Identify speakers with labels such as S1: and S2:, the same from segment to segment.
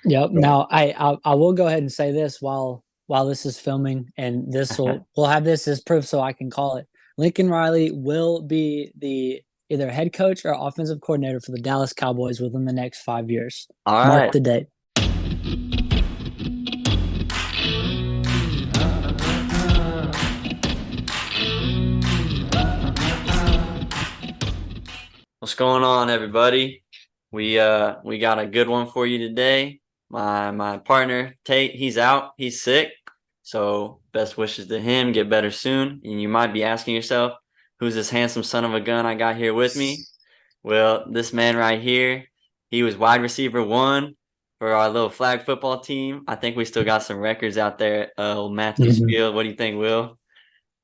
S1: Yep.
S2: So,
S1: Now I will go ahead and say this while this is filming, and we'll have this as proof so I can call it. Lincoln Riley will be the either head coach or offensive coordinator for the Dallas Cowboys within the next 5 years.
S2: all
S1: Mark
S2: right.
S1: the date.
S2: What's going on, everybody? We got a good one for you today. My partner Tate, he's out, he's sick, so best wishes to him. Get better soon. And you might be asking yourself, who's this handsome son of a gun I got here with me? Well, this man right here, he was wide receiver one for our little flag football team. I think we still got some records out there at old Matthews
S1: Mhm.
S2: Field. What do you think, Will?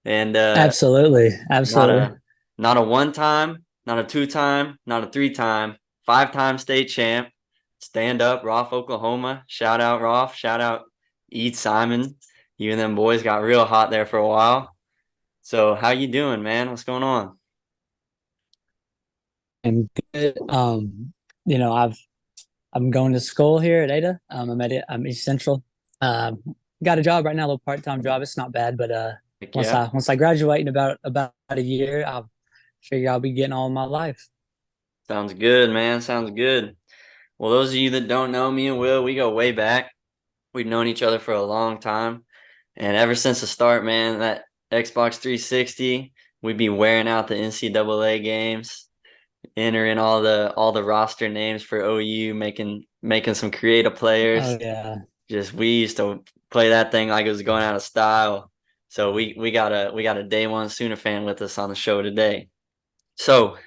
S2: And
S1: Absolutely.
S2: not
S1: Absolutely.
S2: a one time, not a two time, not a three time, 5-time state champ. Stand up, Roth, Oklahoma. Shout out Roth. Shout out Eat Simon. You and them boys got real hot there for a while. So how you doing, man? What's going on?
S1: And good. You know, I'm going to school here at Ada. I'm East Central. Got a job right now, a little part-time job. It's not bad, but
S2: Heck
S1: once
S2: yeah.
S1: I graduate in about a year, I'll figure I'll be getting all my life.
S2: Sounds good, man. Sounds good. Well, those of you that don't know me and Will, we go way back. We've known each other for a long time. And ever since the start, man, that Xbox 360, we'd be wearing out the NCAA games, entering all the roster names for OU, making some creative
S1: Oh
S2: players.
S1: yeah.
S2: Just we used to play that thing like it was going out of style. So we got a day one Sooner fan with us on the show today. So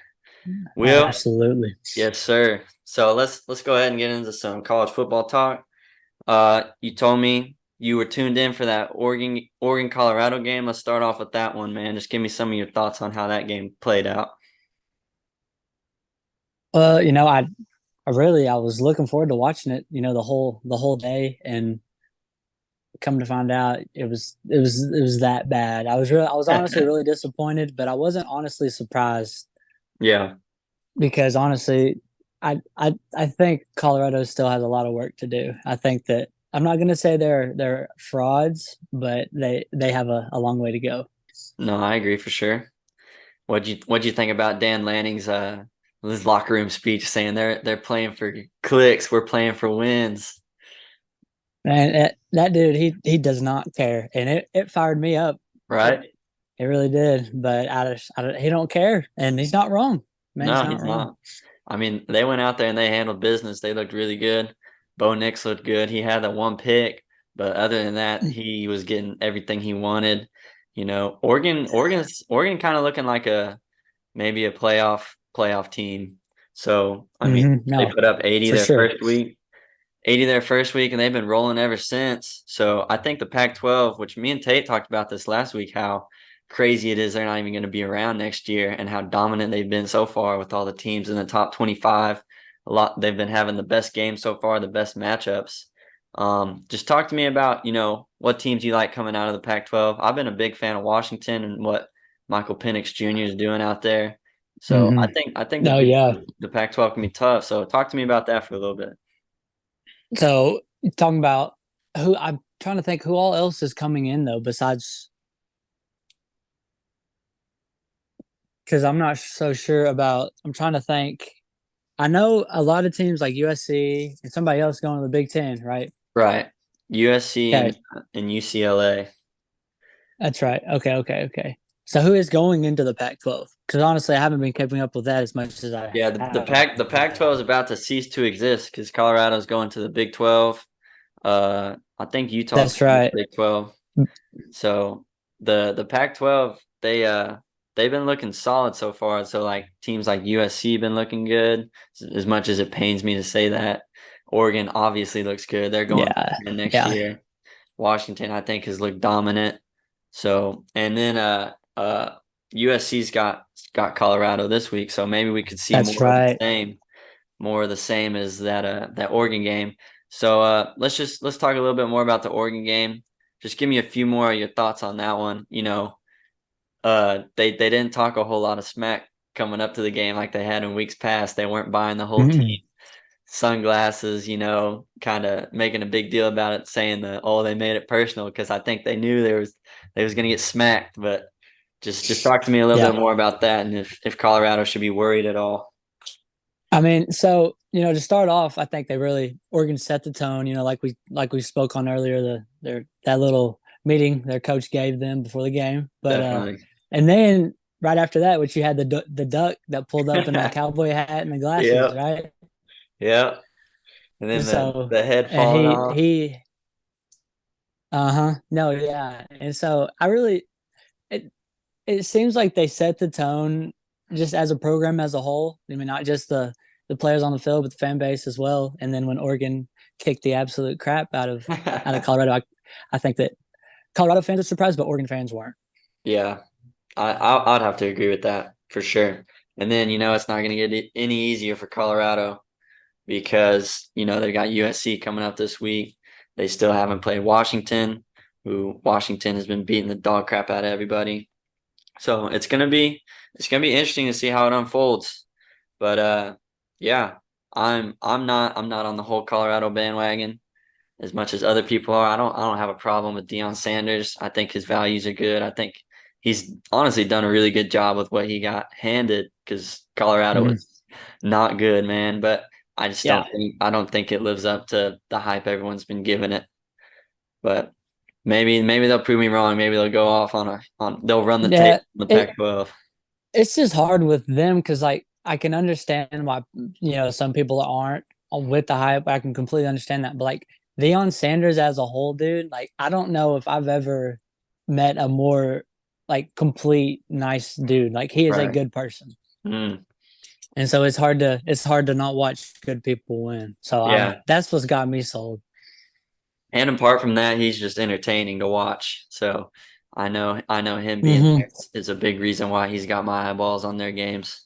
S2: Will,
S1: Absolutely.
S2: yes sir. So let's go ahead and get into some college football talk. You told me you were tuned in for that Oregon Colorado game. Let's start off with that one, man. Just give me some of your thoughts on how that game played out.
S1: You know, I was looking forward to watching it, the whole day, and come to find out it was that bad. I was honestly really disappointed, but I wasn't honestly surprised
S2: Yeah.
S1: because honestly, I think Colorado still has a lot of work to do. I think that I'm not going to say they're frauds, but they have a long way to go.
S2: No, I agree for sure. What'd you think about Dan Lanning's his locker room speech saying they're playing for clicks, we're playing for wins,
S1: And that dude, he does not care, and it fired me up. It
S2: right?
S1: it really did, but he don't care, and he's not wrong. Man, he's
S2: No,
S1: not
S2: he's
S1: wrong.
S2: not. I mean, they went out there and they handled business. They looked really good. Bo Nix looked good. He had that one pick, but other than that, he was getting everything he wanted. Oregon kind of looking like a maybe a playoff team. So, I mean, they
S1: No,
S2: put up 80
S1: for
S2: their
S1: sure.
S2: first week. 80 their first week, and they've been rolling ever since. So I think the Pac-12, which me and Tate talked about this last week, how crazy it is they're not even going to be around next year, and how dominant they've been so far with all the teams in the top 25. A lot they've been having the best games so far, the best matchups. Just talk to me about what teams you like coming out of the Pac-12. I've been a big fan of Washington and what Michael Penix Jr. is doing out there. So I
S1: hmm
S2: think I think
S1: Oh yeah.
S2: the Pac-12 can be tough. So talk to me about that for a little bit.
S1: So talking about who I'm trying to think who all else is coming in though besides because I'm not so sure about. I'm trying to think. I know a lot of teams like USC and somebody else going to the Big Ten, right?
S2: Right. USC and
S1: Okay,
S2: UCLA.
S1: that's right. Okay. So who is going into the Pac-12? Because honestly, I haven't been keeping up with that as much as I
S2: Yeah, the
S1: have.
S2: Pac-12 is about to cease to exist because Colorado's going to the Big 12. I think Utah's
S1: That's
S2: going to
S1: right.
S2: the Big 12. So the Pac-12 they've been looking solid so far. So like teams like USC been looking good. As much as it pains me to say that, Oregon obviously looks good. They're going
S1: Yeah,
S2: next
S1: yeah,
S2: year. Washington, I think, has looked dominant. So, and then USC's got Colorado this week, so maybe we could see
S1: that's
S2: more of the
S1: right.
S2: same, more of the same as that Oregon game. So, let's talk a little bit more about the Oregon game. Just give me a few more of your thoughts on that one. They didn't talk a whole lot of smack coming up to the game like they had in weeks past. They weren't buying the whole team.
S1: Mm-mm.
S2: sunglasses, kind of making a big deal about it, saying that, oh, they made it personal because I think they knew they was gonna get smacked. But just talk to me a little
S1: Yeah.
S2: bit more about that, and if Colorado should be worried at all.
S1: I mean, so to start off, I think they really Oregon set the tone. Like we spoke on earlier, their that little meeting their coach gave them before the game. But
S2: Definitely.
S1: and then right after that, which you had the duck that pulled up in the cowboy hat and the glasses,
S2: Yep.
S1: right?
S2: Yep. And then the
S1: So
S2: the head
S1: and
S2: falling
S1: he
S2: off.
S1: he no, yeah, and so I really it it seems like they set the tone just as a program as a whole. I mean, not just the players on the field, but the fan base as well. And then when Oregon kicked the absolute crap out of Colorado, I think that Colorado fans were surprised, but Oregon fans weren't.
S2: Yeah, I'd have to agree with that for sure. And then it's not going to get any easier for Colorado because they got USC coming up this week. They still haven't played Washington, who Washington has been beating the dog crap out of everybody. So it's gonna be interesting to see how it unfolds. But yeah, I'm not on the whole Colorado bandwagon as much as other people are. I don't have a problem with Deion Sanders. I think his values are good. I think he's honestly done a really good job with what he got handed because Colorado
S1: Mm-hmm.
S2: was not good, man. But I just
S1: Yeah,
S2: don't think it lives up to the hype everyone's been giving it. But maybe they'll prove me wrong. Maybe they'll go off they'll run the tape
S1: yeah.
S2: on the
S1: It
S2: Pac-12.
S1: it's just hard with them because like I can understand why some people aren't with the hype. I can completely understand that, but like Deion Sanders as a whole, dude, like I don't know if I've ever met a more like complete nice dude. Like he is a
S2: Right.
S1: good person,
S2: Mm,
S1: and so it's hard to not watch good people win. So
S2: yeah.
S1: that's what's got me sold.
S2: And apart from that, he's just entertaining to watch. So I know him being
S1: Hmm.
S2: there is a big reason why he's got my eyeballs on their games.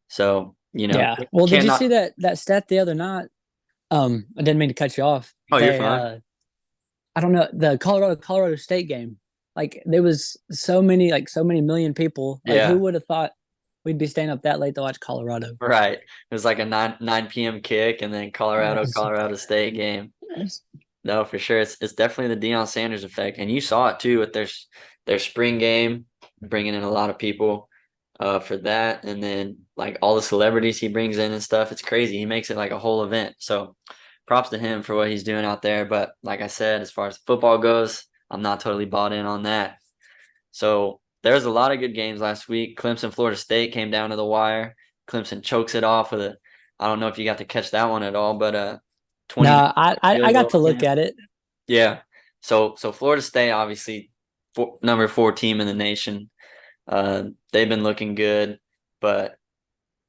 S2: So,
S1: Yeah. Well, did you see
S2: cannot.
S1: that stat the other night? I didn't mean to cut you off.
S2: Oh, you're
S1: They
S2: fine.
S1: I don't know, the Colorado State game. Like there was so many million people. Like who
S2: Yeah,
S1: would have thought we'd be staying up that late to watch Colorado?
S2: right. It was like a 9 p.m. kick and then Colorado State game. No, for sure. It's definitely the Deion Sanders effect. And you saw it too with their spring game, bringing in a lot of people for that. And then like all the celebrities he brings in and stuff. It's crazy. He makes it like a whole event. So props to him for what he's doing out there. But like I said, as far as football goes, I'm not totally bought in on that. So there's a lot of good games last week. Clemson, Florida State came down to the wire. Clemson chokes it off with I don't know if you got to catch that one at all, but 29
S1: No, I
S2: field
S1: got
S2: goal
S1: to look
S2: attempt.
S1: at it.
S2: Yeah. So Florida State, obviously, number 4 team in the nation. They've been looking good, but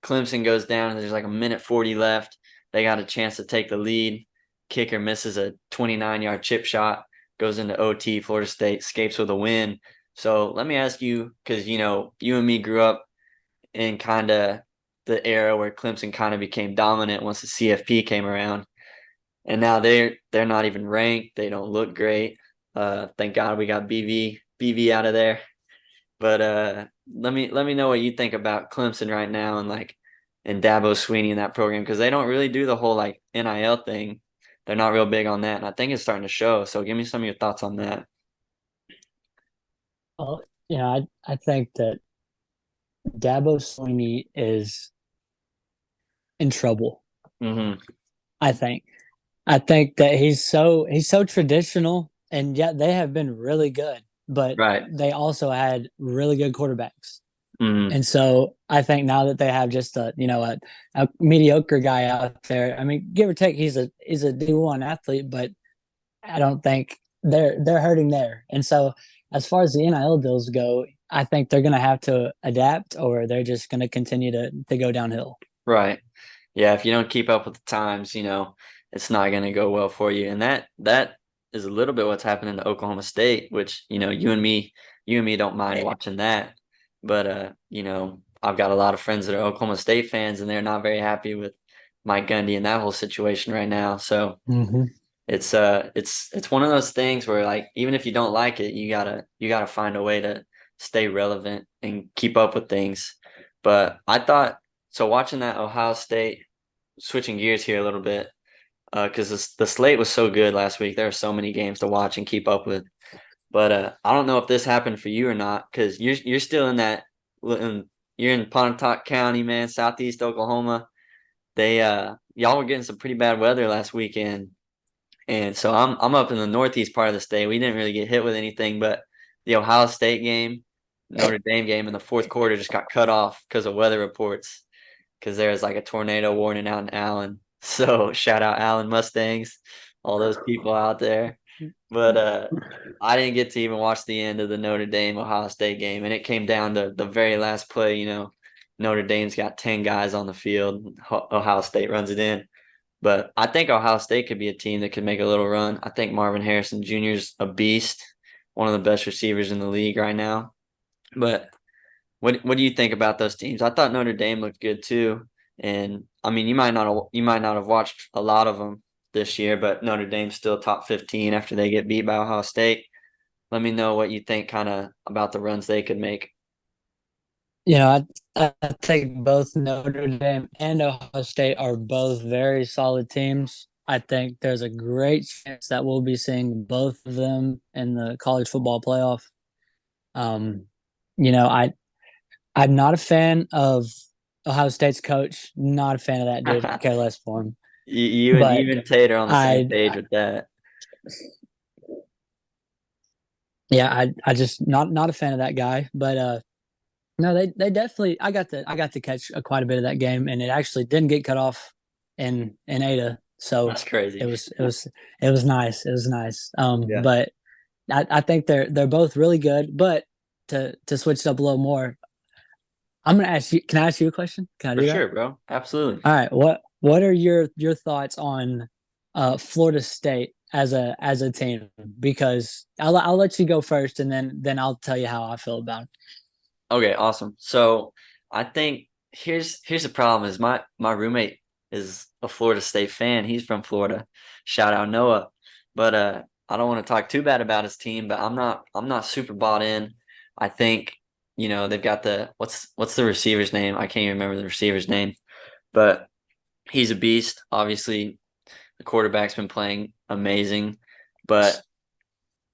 S2: Clemson goes down and there's like a minute 40 left. They got a chance to take the lead. Kicker misses a 29-yard chip shot, goes into OT. Florida State escapes with a win. So let me ask you, because you and me grew up in kind of the era where Clemson kind of became dominant once the CFP came around, and now they're not even ranked. They don't look great. Thank God we got BV out of there. But let me know what you think about Clemson right now and Dabo Sweeney in that program because they don't really do the whole like NIL thing. They're not real big on that, and I think it's starting to show. So give me some of your thoughts on that.
S1: Well, I think that Dabo Swinney is in trouble.
S2: Hmm.
S1: I think. I think that he's so traditional, and yet they have been really good, but
S2: Right.
S1: they also had really good quarterbacks.
S2: Hmm.
S1: And so I think now that they have just a mediocre guy out there, I mean, give or take, he's a D1 athlete, but I don't think they're hurting there. And so as far as the NIL deals go, I think they're going to have to adapt, or they're just going to continue to go downhill.
S2: Right. Yeah, if you don't keep up with the times, it's not going to go well for you. And that is a little bit what's happening to Oklahoma State, which, you and me don't mind watching that. But I've got a lot of friends that are Oklahoma State fans and they're not very happy with Mike Gundy and that whole situation right now. So
S1: Mm-hmm.
S2: it's one of those things where like even if you don't like it, you gotta find a way to stay relevant and keep up with things. But I thought so watching that Ohio State switching gears here a little bit, because the slate was so good last week. There are so many games to watch and keep up with. But I don't know if this happened for you or not, because you're still in that you're in Pontotoc County, man, southeast Oklahoma. They y'all were getting some pretty bad weather last weekend, and so I'm up in the northeast part of the state. We didn't really get hit with anything, but the Ohio State game, Notre Dame game in the fourth quarter just got cut off because of weather reports, because there was like a tornado warning out in Allen. So shout out Allen Mustangs, all those people out there. But I didn't get to even watch the end of the Notre Dame Ohio State game, and it came down to the very last play. Notre Dame's got 10 guys on the field. Ohio State runs it in. But I think Ohio State could be a team that could make a little run. I think Marvin Harrison Jr. is a beast, one of the best receivers in the league right now. But what do you think about those teams? I thought Notre Dame looked good too. And I mean, you might not have watched a lot of them this year, but Notre Dame's still top 15 after they get beat by Ohio State. Let me know what you think kind of about the runs they could make.
S1: I think both Notre Dame and Ohio State are both very solid teams. I think there's a great chance that we'll be seeing both of them in the college football playoff. Um, you know, I'm not a fan of Ohio State's coach. Not a fan of that dude. I care less for him.
S2: You
S1: But
S2: and Tate are on the same page
S1: I
S2: with that.
S1: yeah, I just not a fan of that guy. But no, they definitely. I got to catch quite a bit of that game, and it actually didn't get cut off in Ada, so
S2: That's crazy.
S1: it was nice. It was nice.
S2: Yeah,
S1: But I think they're both really good. But to switch it up a little more, I'm gonna ask you. Can I ask you a question? Can I
S2: for
S1: do that?
S2: sure, bro. Absolutely.
S1: All right. What are your thoughts on Florida State as a team? Because I'll let you go first, and then I'll tell you how I feel about it.
S2: Okay, awesome. So I think here's the problem is my roommate is a Florida State fan. He's from Florida. Shout out Noah. But I don't want to talk too bad about his team, but I'm not super bought in. I think, they've got the what's the receiver's name? I can't even remember the receiver's name, but he's a beast. Obviously, the quarterback's been playing amazing, but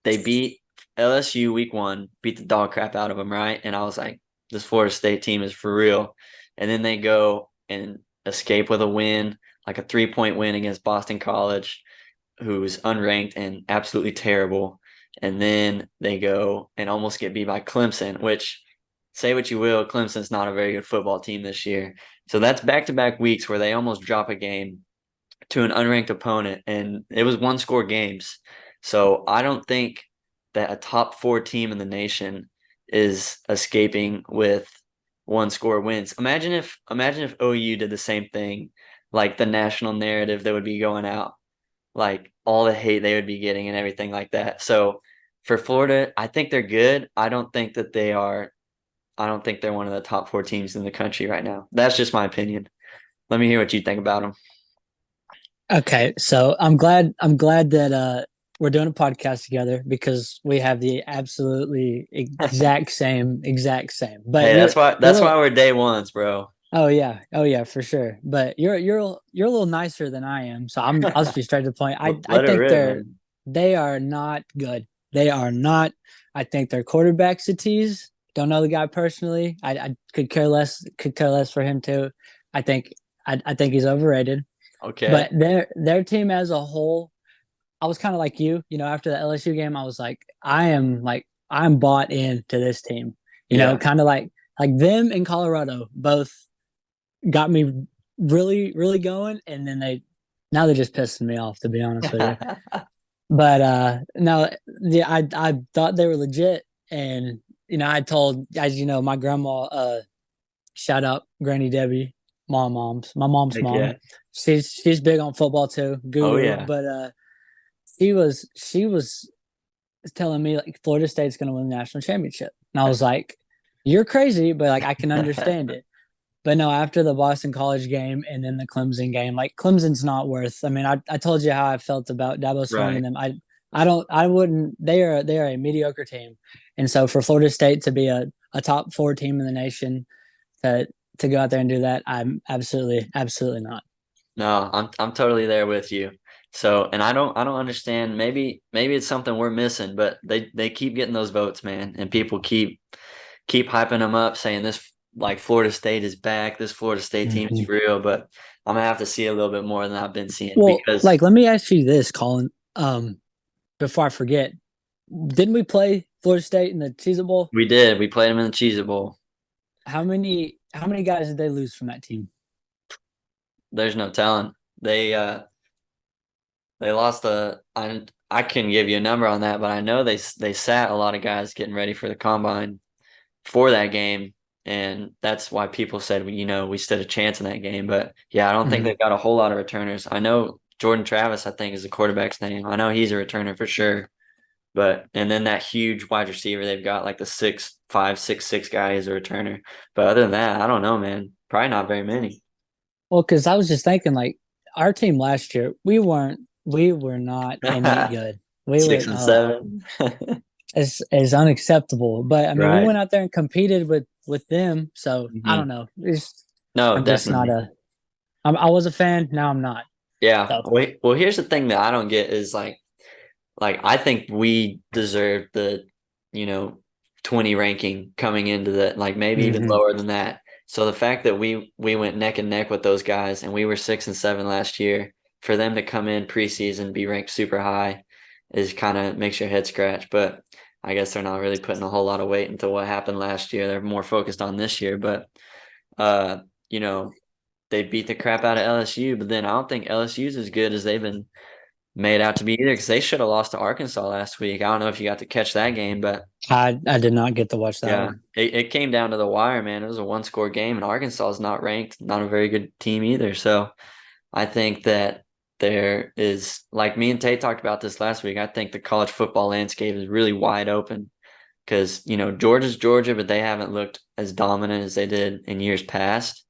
S2: they beat LSU week one, beat the dog crap out of them, right? And I was like, this Florida State team is for real. And then they go and escape with a win, like a 3-point win against Boston College, who's unranked and absolutely terrible. And then they go and almost get beat by Clemson, which, say what you will, Clemson's not a very good football team this year. So that's back-to-back weeks where they almost drop a game to an unranked opponent, and it was one-score games. So I don't think that a top four team in the nation is escaping with one-score wins. Imagine if OU did the same thing, like the national narrative that would be going out, like all the hate they would be getting and everything like that. So for Florida, I think they're good. I don't think that they are. I don't think they're one of the top four teams in the country right now. That's just my opinion. Let me hear what you think about them.
S1: Okay, so I'm glad that we're doing a podcast together because we have the absolutely exact same. But
S2: Hey,
S1: you're
S2: that's why
S1: you're a
S2: that's why
S1: little
S2: we're day ones, bro.
S1: oh yeah for sure. But you're a little nicer than I am, so I'll just be straight to the point. I
S2: Let it
S1: think
S2: rip, man.
S1: they are not good. They are not. I think their quarterback's a tease. Don't know the guy personally. I could care less for him too. I think I think he's overrated.
S2: Okay.
S1: But their team as a whole, I was kind of like you. After the LSU game, I was I'm bought into this team.
S2: Yeah.
S1: Kind of like them in Colorado both got me really really going, and then now they're just pissing me off, to be honest with you. But no, yeah, I thought they were legit, and I told, as you know, my grandma. Shout out Granny Debbie, my mom's
S2: Heck
S1: mom.
S2: yeah.
S1: She's big on football too,
S2: Oh
S1: guru.
S2: yeah.
S1: But she was telling me like Florida State's going to win the national championship, and I was like, "You're crazy," but like I can understand it. But no, after the Boston College game and then the Clemson game, like Clemson's not worth. I mean, I told you how I felt about Dabo Swing and
S2: Right.
S1: them. I wouldn't. They are a mediocre team, and so for Florida State to be a top four team in the nation to to go out there and do that, I'm absolutely not.
S2: No, I'm totally there with you. So, and I don't understand. Maybe it's something we're missing, but they keep getting those votes, man, and people keep hyping them up, saying this like Florida State is back. This Florida State team is
S1: Mhm.
S2: real, but I'm gonna have to see a little bit more than I've been seeing
S1: Well,
S2: because
S1: like, let me ask you this, Colin. Before I forget, didn't we play Florida State in the Cheez It Bowl?
S2: we did. We played them in the Cheez It Bowl.
S1: How many guys did they lose from that team?
S2: There's no telling. They lost I couldn't give you a number on that, but I know they sat a lot of guys getting ready for the combine for that game, and that's why people said we stood a chance in that game. But yeah, I don't think
S1: Mhm.
S2: they've got a whole lot of returners. I know Jordan Travis, I think, is the quarterback's name. I know he's a returner for sure. But and then that huge wide receiver they've got, like the 6'5", 6'6" guy, is a returner. But other than that, I don't know, man. Probably not very many.
S1: Well, because I was just thinking, like, our team last year, we were not any good. We were
S2: 6 and 7.
S1: as unacceptable. But I mean, we
S2: Right.
S1: went out there and competed with them. So I
S2: Hmm.
S1: don't know.
S2: No,
S1: I'm just not
S2: definitely.
S1: a. I was a fan. Now I'm not.
S2: Yeah.
S1: So.
S2: Well, here's the thing that I don't get is like I think we deserve the, you know, 20 ranking coming into the like maybe even
S1: Hmm.
S2: lower than that. So the fact that we went neck and neck with those guys and we were 6 and 7 last year, for them to come in preseason be ranked super high is kind of makes your head scratch. But I guess they're not really putting a whole lot of weight into what happened last year. They're more focused on this year. But uh, you know, they beat the crap out of LSU, but then I don't think LSU's as good as they've been made out to be either, because they should have lost to Arkansas last week. I don't know if you got to catch that game, but
S1: I did not get to watch that
S2: yeah,
S1: one.
S2: it came down to the wire, man. It was a one-score game, and Arkansas is not ranked, not a very good team either. So I think that there is, like me and Tate talked about this last week, I think the college football landscape is really wide open because, Georgia's Georgia, but they haven't looked as dominant as they did in years past.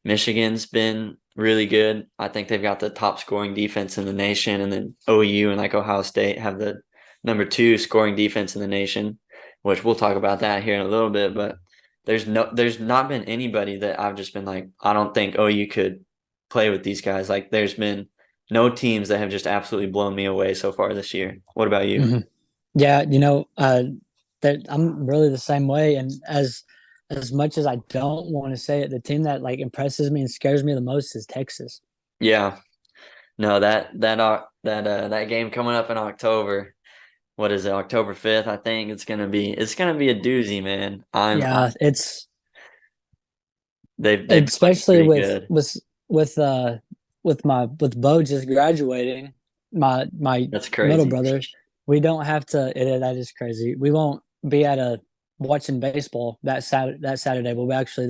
S2: Michigan's been really good. I think they've got the top scoring defense in the nation, and then OU and like Ohio State have the number two scoring defense in the nation, which we'll talk about that here in a little bit. But there's not been anybody that I've just been like, I don't think OU could play with these guys. Like there's been no teams that have just absolutely blown me away so far this year. What about you?
S1: Hmm. Yeah, that I'm really the same way. And as much as I don't want to say it, the team that like impresses me and scares me the most is Texas.
S2: Yeah, no, that game coming up in October. What is it? October 5th, I think it's gonna be a doozy, man.
S1: Yeah, it's
S2: They've been looking
S1: especially
S2: pretty
S1: with
S2: good.
S1: with Bo just graduating, my
S2: That's
S1: middle
S2: crazy.
S1: brother. We don't have to. That is crazy. We won't be at a watching baseball that Saturday. But we actually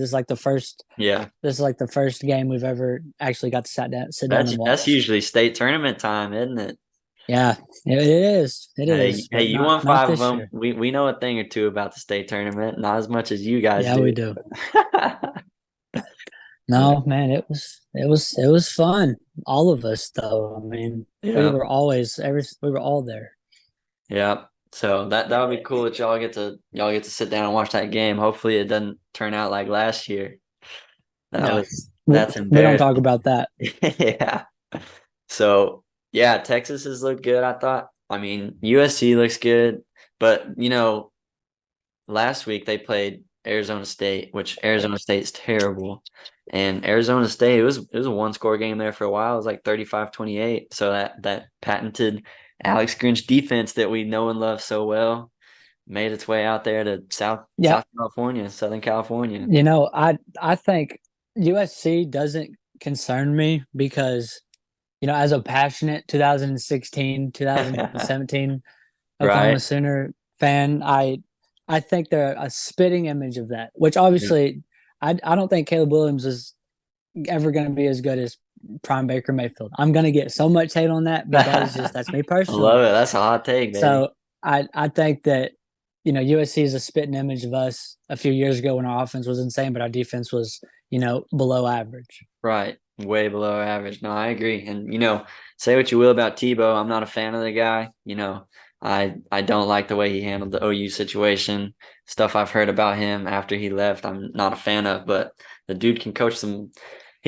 S2: Yeah,
S1: this is like the first game we've ever actually got to sit down
S2: that's
S1: and
S2: that's
S1: watch.
S2: usually state tournament time, isn't it?
S1: Yeah, it is. It is,
S2: Hey,
S1: but
S2: you
S1: not
S2: won
S1: not
S2: five of
S1: this
S2: them.
S1: year.
S2: We know a thing or two about the state tournament, not as much as you guys
S1: Yeah, we
S2: do.
S1: do.
S2: Yeah,
S1: No, man, it was fun. All of us, though. I mean,
S2: yeah,
S1: we were all there.
S2: yeah. So that would be cool that y'all get to sit down and watch that game. Hopefully, it doesn't turn out like last year.
S1: Yeah,
S2: That's
S1: we don't talk
S2: embarrassing.
S1: about that.
S2: Yeah. So yeah, Texas has looked good, I thought. I mean, USC looks good, but last week they played Arizona State, which Arizona State's terrible. And Arizona State, it was a one-score game there for a while. It was like 35-28. So that patented Alex Grinch defense that we know and love so well made its way out there to
S1: Yeah,
S2: South California, Southern California.
S1: I think USC doesn't concern me because as a passionate 2016, 2017 Oklahoma
S2: Right?
S1: Sooner fan, I think they're a spitting image of that. Which
S2: Yeah.
S1: obviously, I don't think Caleb Williams is ever going to be as good as Prime Baker Mayfield. I'm going to get so much hate on that, but that's me
S2: I love
S1: personally.
S2: it. That's a hot take, baby.
S1: So I think that USC is a spitting image of us a few years ago when our offense was insane, but our defense was below average.
S2: Right. Way below average. No, I agree. And say what you will about Tebow, I'm not a fan of the guy. I don't like the way he handled the OU situation. Stuff I've heard about him after he left, I'm not a fan of, but the dude can coach some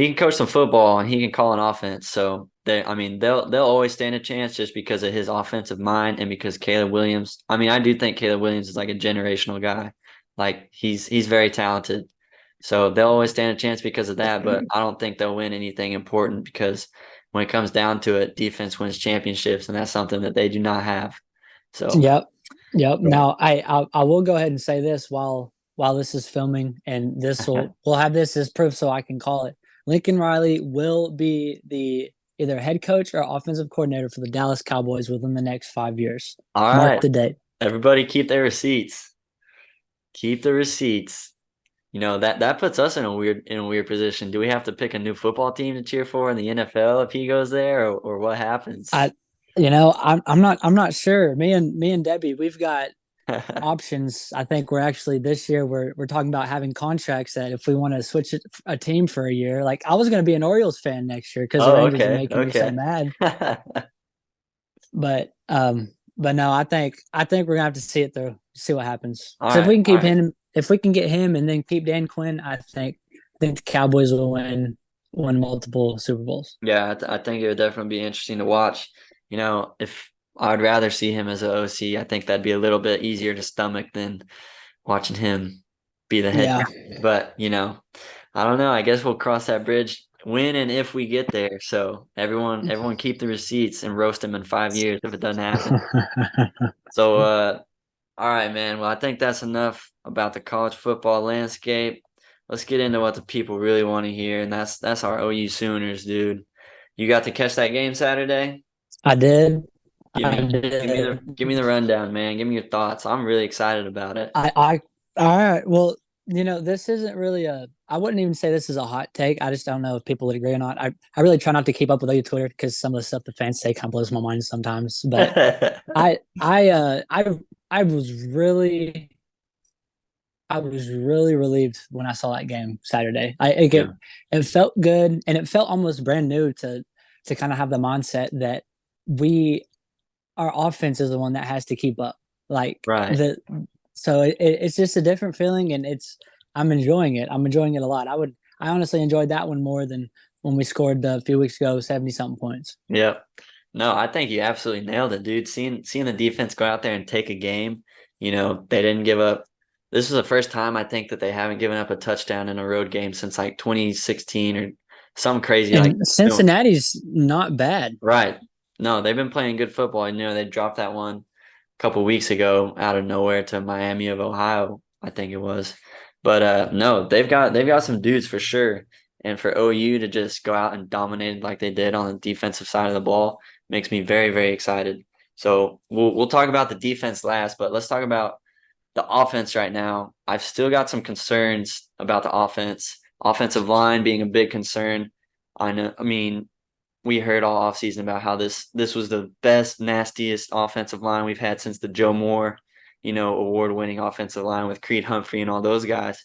S2: he can coach some football and he can call an offense. So I mean, they'll always stand a chance just because of his offensive mind and because Caleb Williams. I mean, I do think Caleb Williams is like a generational guy. Like he's very talented. So they'll always stand a chance because of that, but I don't think they'll win anything important because when it comes down to it, defense wins championships, and that's something that they do not have. So,
S1: Yep. Yep.
S2: yeah.
S1: Now I will go ahead and say this while this is filming, and this we'll have this as proof so I can call it. Lincoln Riley will be the either head coach or offensive coordinator for the Dallas Cowboys within the next 5 years.
S2: All
S1: Mark
S2: right,
S1: the date.
S2: everybody keep their receipts. Keep the receipts. That puts us in a weird position. Do we have to pick a new football team to cheer for in the NFL if he goes there, or what happens?
S1: I I'm not sure. Me and Debbie, we've got options. I think we're actually this year we're talking about having contracts that if we want to switch a team for a year, like I was going to be an Orioles fan next year because the
S2: Oh,
S1: Rangers are
S2: okay,
S1: making me so
S2: okay.
S1: mad. But but no, I think we're gonna have to see it through, see what happens.
S2: All
S1: So
S2: right, all right.
S1: if we can get him and then keep Dan Quinn, I think the Cowboys will win multiple Super Bowls.
S2: Yeah, I think it would definitely be interesting to watch. If I would rather see him as an OC, I think that'd be a little bit easier to stomach than watching him be the head
S1: Yeah.
S2: coach. But, I don't know. I guess we'll cross that bridge when and if we get there. So everyone keep the receipts and roast him in 5 years if it doesn't happen. So all right, man. Well, I think that's enough about the college football landscape. Let's get into what the people really want to hear, and that's our OU Sooners, dude. You got to catch that game Saturday?
S1: I did.
S2: Give
S1: I
S2: me give me the
S1: did.
S2: give me the rundown, man. Give me your thoughts. I'm really excited about it.
S1: I all right. Well, this isn't really I wouldn't even say this is a hot take. I just don't know if people would agree or not. I really try not to keep up with OU Twitter because some of the stuff the fans say kind of blows my mind sometimes. But I was really relieved when I saw that game Saturday.
S2: Yeah,
S1: It felt good and it felt almost brand new to kind of have the mindset that we our offense is the one that has to keep up. Like
S2: right.
S1: the so it's just a different feeling and I'm enjoying it. I'm enjoying it a lot. I honestly enjoyed that one more than when we scored a few weeks ago 70 something points.
S2: Yep. No, I think you absolutely nailed it, dude. Seeing the defense go out there and take a game, they didn't give up. This was the first time I think that they haven't given up a touchdown in a road game since like 2016 or something crazy like
S1: And
S2: that.
S1: Cincinnati's not bad.
S2: Right. No, they've been playing good football. They dropped that one a couple weeks ago out of nowhere to Miami of Ohio, I think it was. But no, they've got some dudes for sure. And for OU to just go out and dominate like they did on the defensive side of the ball makes me very, very excited. So we'll talk about the defense last, but let's talk about the offense right now. I've still got some concerns about the offense. Offensive line being a big concern. I mean, we heard all offseason about how this was the best, nastiest offensive line we've had since the Joe Moore, award-winning offensive line with Creed Humphrey and all those guys.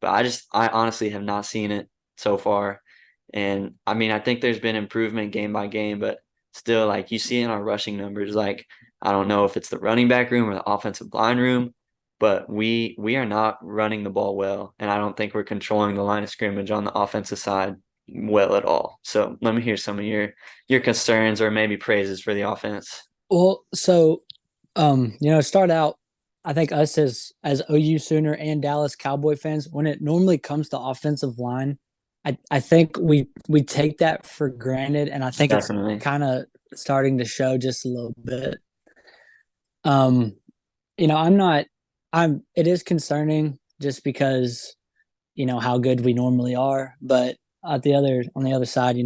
S2: But I honestly have not seen it so far. And I mean, I think there's been improvement game by game, but still, like you see in our rushing numbers, like I don't know if it's the running back room or the offensive line room, but we are not running the ball well, and I don't think we're controlling the line of scrimmage on the offensive side well at all. So let me hear some of your concerns or maybe praises for the offense.
S1: Well, so start out. I think us as OU Sooner and Dallas Cowboy fans, when it normally comes to offensive line, I think we take that for granted, and I think it's
S2: Definitely.
S1: kind of starting to show just a little bit. Um, I'm not. It is concerning just because how good we normally are, but on the other side,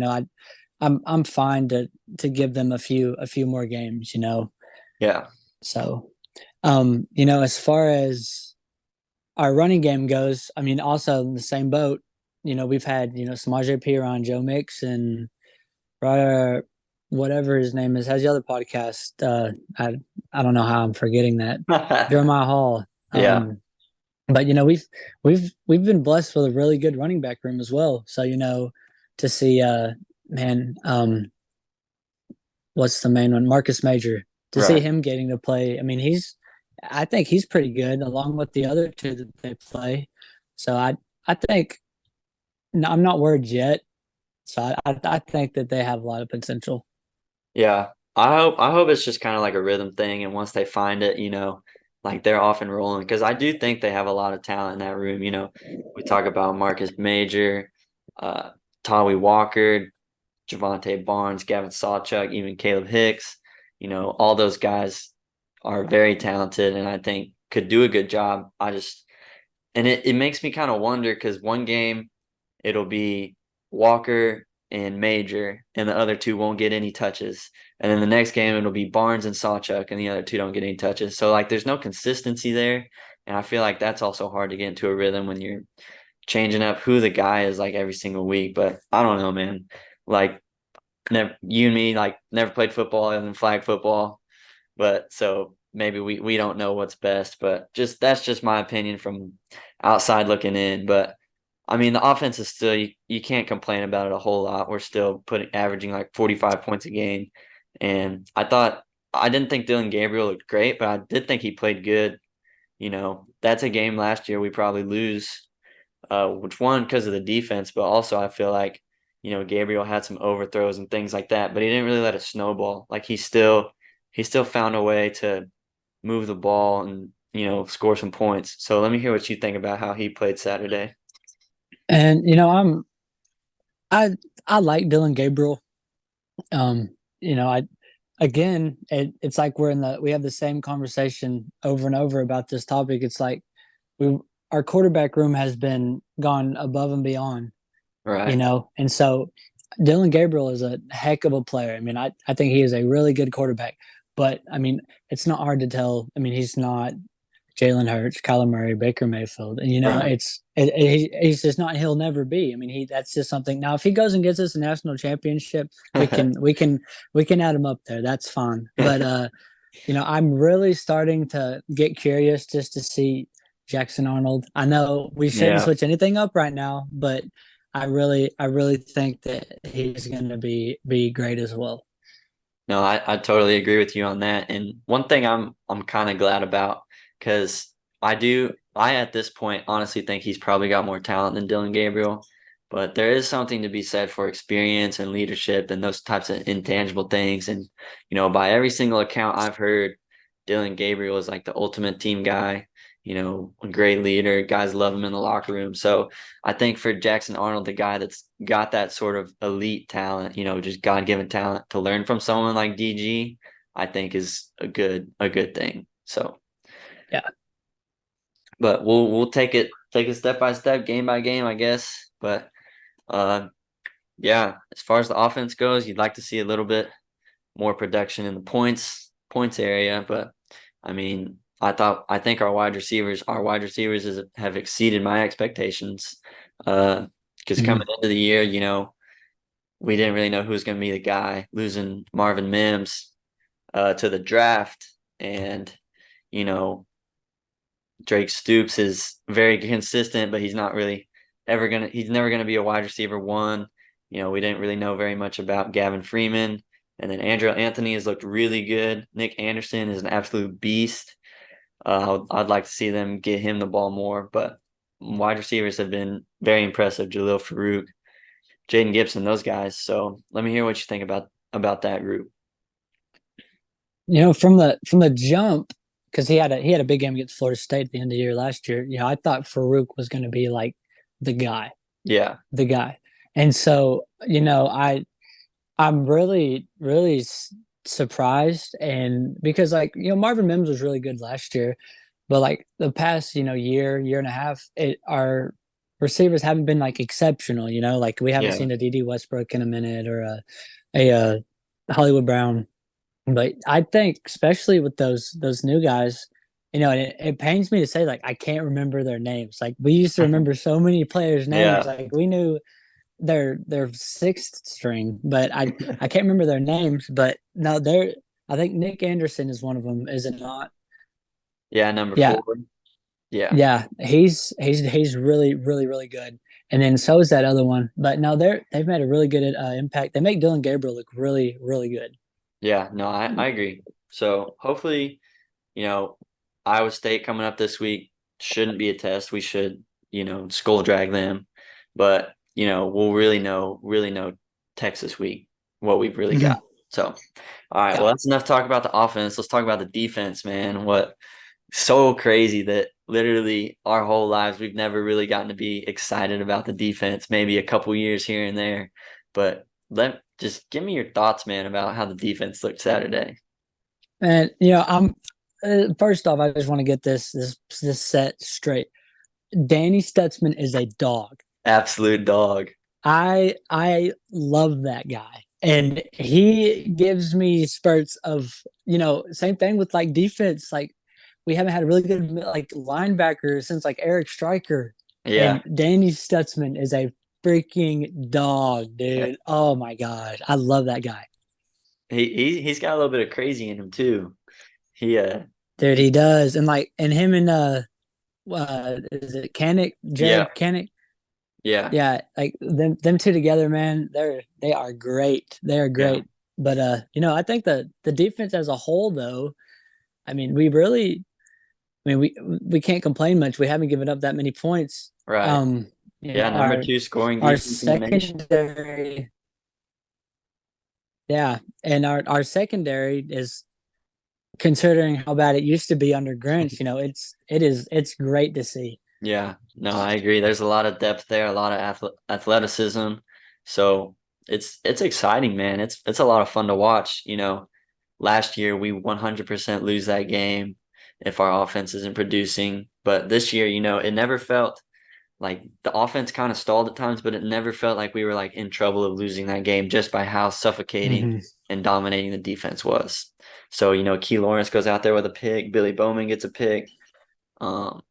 S1: I'm fine to give them a few more games.
S2: Yeah.
S1: So, as far as our running game goes, I mean, also in the same boat, we've had, Samaje Perine, Joe Mix, and whatever his name is, has the other podcast. I don't know how I'm forgetting that. Jeremiah Hall.
S2: Yeah.
S1: But we've been blessed with a really good running back room as well. So, to see man, what's the main one? Marcus Major. To see
S2: Right.
S1: him getting to play, I mean, I think he's pretty good along with the other two that they play. So I think no, I'm not worried yet. So I think that they have a lot of potential.
S2: Yeah, I hope it's just kind of like a rhythm thing, and once they find it, like they're off and rolling. Because I do think they have a lot of talent in that room. We talk about Marcus Major, uh, Tawi Walker, Javante Barnes, Gavin Sawchuk, even Caleb Hicks. All those guys are very talented, and I think could do a good job. And it makes me kind of wonder because one game it'll be Walker and Major, and the other two won't get any touches. And then the next game it'll be Barnes and Sawchuk, and the other two don't get any touches. So like there's no consistency there. And I feel like that's also hard to get into a rhythm when you're changing up who the guy is like every single week. But I don't know, man. Like never you and me like never played football other than flag football. But so maybe we don't know what's best, but just that's just my opinion from outside looking in. But I mean, the offense is still you can't complain about it a whole lot. We're still averaging like 45 points a game. And I didn't think Dylan Gabriel looked great, but I did think he played good. That's a game last year we probably lose, which one because of the defense, but also I feel like, Gabriel had some overthrows and things like that, but he didn't really let it snowball. Like he still found a way to move the ball and, score some points. So let me hear what you think about how he played Saturday.
S1: And I I like Dylan Gabriel. Um, I again, it's like we have the same conversation over and over about this topic. It's like we our quarterback room has been gone above and beyond,
S2: Right.
S1: and so Dylan Gabriel is a heck of a player. I mean, I think he is a really good quarterback, but I mean, it's not hard to tell. I mean, he's not Jalen Hurts, Kyler Murray, Baker Mayfield, and
S2: Right.
S1: he's just not. He'll never be. I mean, that's just something. Now, if he goes and gets us a national championship, we can add him up there. That's fine. But I'm really starting to get curious just to see Jackson Arnold. I know we shouldn't
S2: Yeah.
S1: switch anything up right now, but I really think that he's going to be great as well.
S2: No, I totally agree with you on that. And one thing I'm kind of glad about because I at this point honestly think he's probably got more talent than Dylan Gabriel, but there is something to be said for experience and leadership and those types of intangible things. And by every single account I've heard, Dylan Gabriel is like the ultimate team guy. A great leader. Guys love him in the locker room. So I think for Jackson Arnold, the guy that's got that sort of elite talent, just God-given talent to learn from someone like DG, I think is a good thing. So,
S1: Yeah.
S2: but we'll take it step by step, game by game, I guess. But uh yeah, as far as the offense goes, you'd like to see a little bit more production in the points area, but I mean, I think our wide receivers have exceeded my expectations. Because coming
S1: Mhm.
S2: into the year, we didn't really know who was going to be the guy. Losing Marvin Mims to the draft, and you know Drake Stoops is very consistent, but he's not really he's never gonna be a wide receiver one. We didn't really know very much about Gavin Freeman. And then Andrew Anthony has looked really good. Nick Anderson is an absolute beast. I'd like to see them get him the ball more, but wide receivers have been very impressive. Jalil Farouk, Jaden Gibson, those guys. So let me hear what you think about that group.
S1: From the jump, because he had a big game against Florida State at the end of the year last year. I thought Farouk was going to be like the guy,
S2: Yeah,
S1: the guy, and so I'm really really surprised, and because Marvin Mims was really good last year, but like the past year and a half, our receivers haven't been like exceptional. Like we haven't
S2: yeah,
S1: seen a D.D. Westbrook in a minute or a Hollywood Brown. But I think, especially with those new guys, it pains me to say, like, I can't remember their names. Like we used to remember so many players' names.
S2: yeah,
S1: Like we knew their sixth string, but I can't remember their names. But no, I think Nick Anderson is one of them, is it not?
S2: yeah. Number
S1: Yeah,
S2: 4. Yeah,
S1: yeah. He's really really really good. And then so is that other one. But no, they've made a really good impact. They make Dylan Gabriel look really really good.
S2: yeah. No, I agree. So hopefully, you know, Iowa State coming up this week shouldn't be a test. We should, skull drag them. But we'll really know Texas week, what we've really got.
S1: Mhm.
S2: So, all right,
S1: Yeah.
S2: well, that's enough talk about the offense. Let's talk about the defense, man. What so crazy that literally our whole lives we've never really gotten to be excited about the defense, maybe a couple years here and there. But just give me your thoughts, man, about how the defense looked Saturday.
S1: And I'm first off, I just want to get this set straight. Danny Stutzman is a dog.
S2: Absolute dog.
S1: I love that guy. And he gives me spurts of, same thing with like defense. Like we haven't had a really good like linebacker since like Eric Stryker.
S2: Yeah.
S1: And Danny Stutzman is a freaking dog, dude. Oh my gosh. I love that guy.
S2: He's got a little bit of crazy in him too. He
S1: Dude, he does. And like and him and is it Canick,
S2: yeah,
S1: Jared Canick?
S2: yeah,
S1: Yeah, like them two together, man, they are great. They are
S2: yeah.
S1: great. But I think the defense as a whole though, I mean, we really I mean we can't complain much. We haven't given up that many points.
S2: Right. Yeah, number
S1: Our
S2: two scoring
S1: our
S2: defense in the nation.
S1: secondary, yeah, and our secondary is considering how bad it used to be under Grinch, it's great to see.
S2: Yeah, no, I agree. There's a lot of depth there, a lot of athleticism. So it's exciting, man. It's a lot of fun to watch. Last year we 100% lose that game if our offense isn't producing. But this year, it never felt like the offense kind of stalled at times, but it never felt like we were like in trouble of losing that game just by how suffocating
S1: Hmm.
S2: and dominating the defense was. So, Key Lawrence goes out there with a pick, Billy Bowman gets a pick. Um,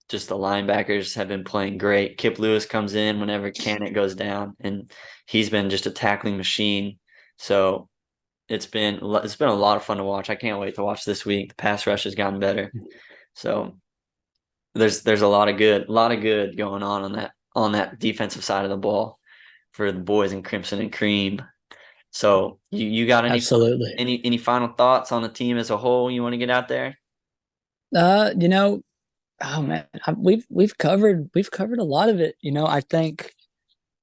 S2: just the linebackers have been playing great. Kip Lewis comes in whenever Cannett goes down, and he's been just a tackling machine. So it's been a lot of fun to watch. I can't wait to watch this week. The pass rush has gotten better. So there's a lot of good going on that defensive side of the ball for the boys in crimson and cream. So you got any
S1: Absolutely.
S2: any any final thoughts on the team as a whole you want to get out there?
S1: Uh, you know, oh man, we've covered a lot of it. I think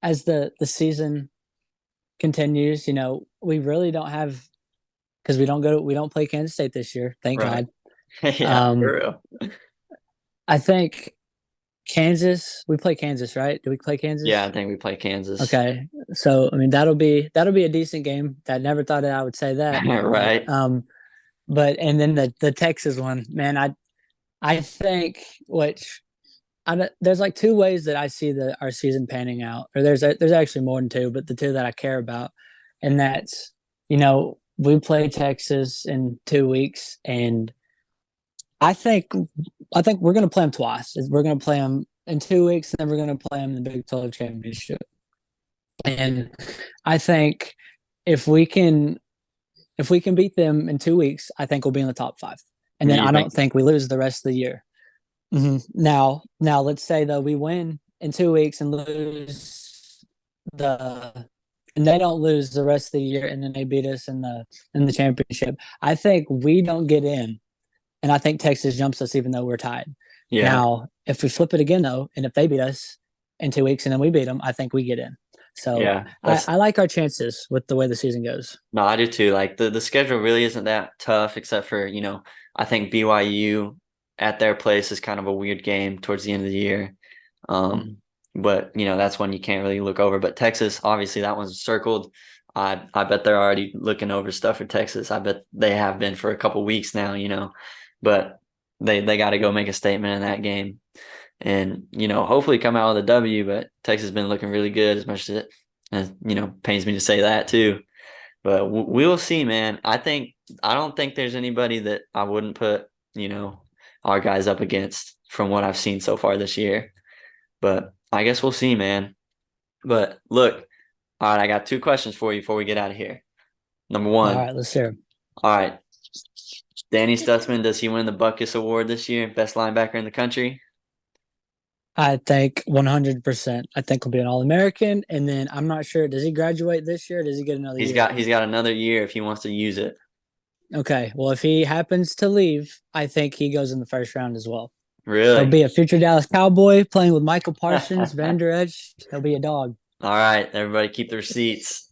S1: as the season continues, we really don't have because we don't play Kansas State this year, thank
S2: Right.
S1: God.
S2: Yeah,
S1: Um,
S2: for real.
S1: I think Kansas, we play Kansas, right? Do we play
S2: Yeah, I
S1: Kansas?
S2: think we play Kansas.
S1: Okay, so I mean that'll be a decent game. I never thought that I would say that,
S2: Right.
S1: but and then the Texas one, man, I think which there's like two ways that I see our season panning out, or there's actually more than two, but the two that I care about, and that's we play Texas in 2 weeks, and I think I think we're gonna play them twice. We're gonna play them in 2 weeks, and then we're gonna play them in the Big 12 championship. And I think if we can if we can beat them in 2 weeks, I think we'll be in the top five. And then
S2: You
S1: I
S2: think?
S1: don't think we lose the rest of the year. Now, let's say though we win in 2 weeks and lose the and they don't lose the rest of the year, and then they beat us in the championship. I think we don't get in, and I think Texas jumps us even though we're tied.
S2: Yeah.
S1: Now, if we flip it again though, and if they beat us in 2 weeks and then we beat them, I think we get in. So
S2: Yeah.
S1: I,
S2: That's
S1: I like our chances with the way the season goes.
S2: No, I do too. Like the schedule really isn't that tough except for, I think BYU at their place is kind of a weird game towards the end of the year. Um,
S1: Mhm.
S2: but that's one you can't really look over. But Texas, obviously that one's circled. I bet they're already looking over stuff for Texas. I bet they have been for a couple weeks now. But they got to go make a statement in that game and hopefully come out with a W, but Texas has been looking really good as much as it pains me to say that too. But we'll see, man. I don't think there's anybody that I wouldn't put, our guys up against from what I've seen so far this year. But I guess we'll see, man. But look, all right, I got two questions for you before we get out of here. Number
S1: All
S2: one,
S1: right, let's hear 'em.
S2: all right, Danny Stutzman, does he win the Buckus Award this year? Best linebacker in the country?
S1: I think 100%. I think he'll be an All American, and then I'm not sure. Does he graduate this year? Or does he get another
S2: He's
S1: year?
S2: got he's got another year if he wants to use it.
S1: Okay. Well, if he happens to leave, I think he goes in the first round as well. He'll
S2: Really?
S1: be a future Dallas Cowboy playing with Michael Parsons, Van Der Esch. He'll be a dog.
S2: All right, everybody keep their seats.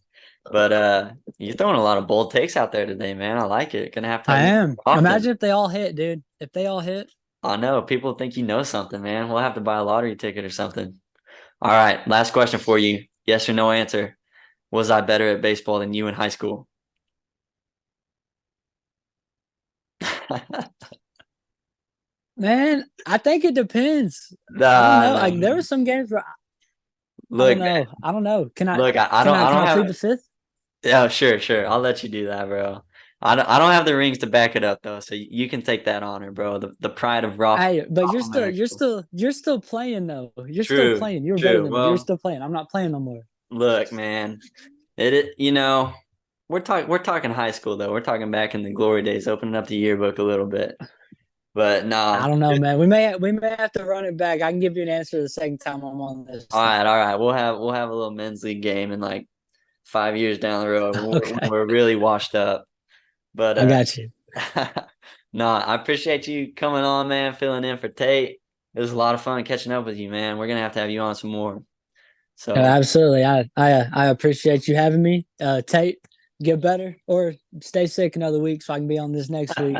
S2: But you're throwing a lot of bold takes out there today, man. I like it. Gonna have to
S1: I
S2: have you
S1: am.
S2: more often.
S1: Imagine if they all hit, dude. If they all hit.
S2: I know people think you know something, man. We'll have to buy a lottery ticket or something. All right, last question for you. Yes or no answer. Was I better at baseball than you in high school?
S1: Man, I think it depends. I don't
S2: Nah,
S1: know. Like there were
S2: man.
S1: some games where I don't
S2: Look, man.
S1: know. I don't know. Can I
S2: Look, I
S1: can
S2: don't
S1: I
S2: I
S1: can
S2: don't
S1: I plead
S2: have
S1: the fifth?
S2: yeah, sure, sure. I'll let you do that, bro. I don't have the rings to back it up though, so you can take that honor, bro. The pride of
S1: Hey, but
S2: Rock America.
S1: you're still playing though. You're still
S2: True,
S1: playing. You're better
S2: true.
S1: than me. You're
S2: Well,
S1: still playing. I'm not playing no more.
S2: look, man. We're talking high school though. We're talking back in the glory days, opening up the yearbook a little bit. But
S1: I
S2: nah.
S1: don't know, man. We may have to run it back. I can give you an answer the second time I'm on this
S2: All
S1: thing.
S2: right, all right. We'll have a little men's league game in like 5 years down the road when we're, when
S1: Okay,
S2: we're really washed up. But
S1: I got you.
S2: nah, I appreciate you coming on, man, filling in for Tate. It was a lot of fun catching up with you, man. We're gonna have you on some more.
S1: No,
S2: So
S1: absolutely. I appreciate you having me. Tate, get better or stay sick another week so I can be on this next week.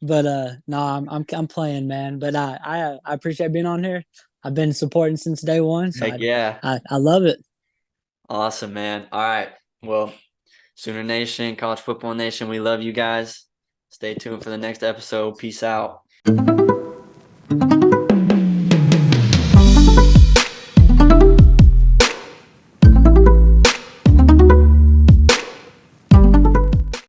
S1: But no, I'm playing, man. But I appreciate being on here. I've been supporting since day one, so
S2: heck yeah.
S1: I love it.
S2: Awesome, man. All right. Well, Sooner Nation, College Football Nation, we love you guys. Stay tuned for the next episode. Peace out.